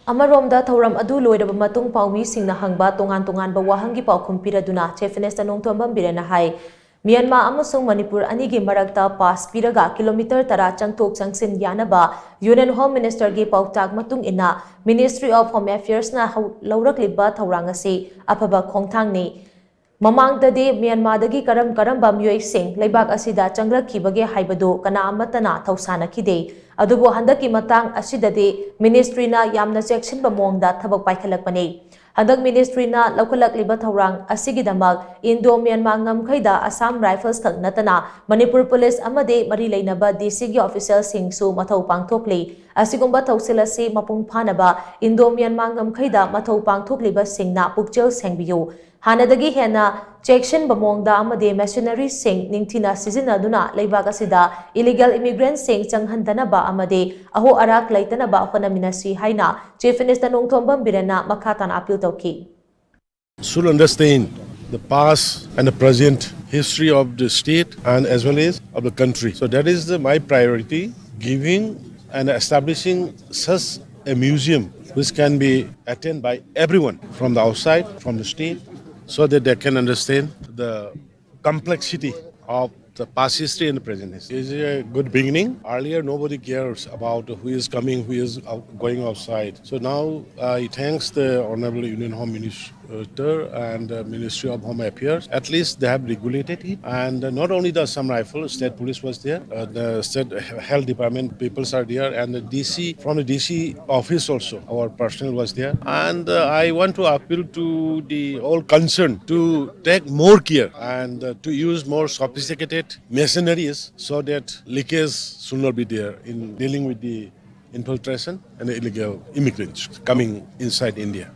Amaromda Thourang adu loiraba matung Paomee singna hangba tongan-tonganba wahangi paokhum piraduna Chief Minister Nongthombam Biren hai Myanmar-Manipur anigi Marakta pass Piraga kilometer tara Changthok-Changsin Yanaba Union Home Minister gi paotak matung ina Ministry of Home Affairs na lourakliba Thourang asi Aphaba Khongthangni Mamang dadi Myanmar dagi karam-karamba meeoi sing leibak asida changlakkhibage haibadu kana amatana thausanakide adubo handaki matang asidadi ministry na yamna chekshinba mongda thabak paikhalakpani handak ministry na lourakliba Thourang asigidamak Indo Myanmar ngamkhaida Assam Rifles khak natana Manipur Police amade mari leinaba DC gi official singsu mathau pangthokli asigumba thausilasi mapung phanaba Indo Myanmar ngamkhaida mathau pangthokliba singna pukchel sengbiyu Hanadagi hena Chekshin bamongda amade mercenary sing ningthina sizinaduna leibak asida illegal immigrants sing changhantanaba amade aho arak laitanaba honaminasi haina Chief Minister Nongthombam Biren makhatan appeal tauki. Should understand the past and the present history of the state and as well as of the country. So that is my priority, giving and establishing such a museum which can be attended by everyone from the outside, from the state, so that they can understand the complexity of the past history and the present history. It is a good beginning. Earlier, nobody cares about who is coming, who is going outside. So now, I thanks the Honorable Union Home Minister and the Ministry of Home Affairs. At least they have regulated it. And not only the Assam Rifle, State Police was there, the State Health Department peoples are there, and the DC, from the DC office also, our personnel was there. And I want to appeal to the all concerned to take more care and to use more sophisticated machineries so that leakage should not be there in dealing with the infiltration and the illegal immigrants coming inside India.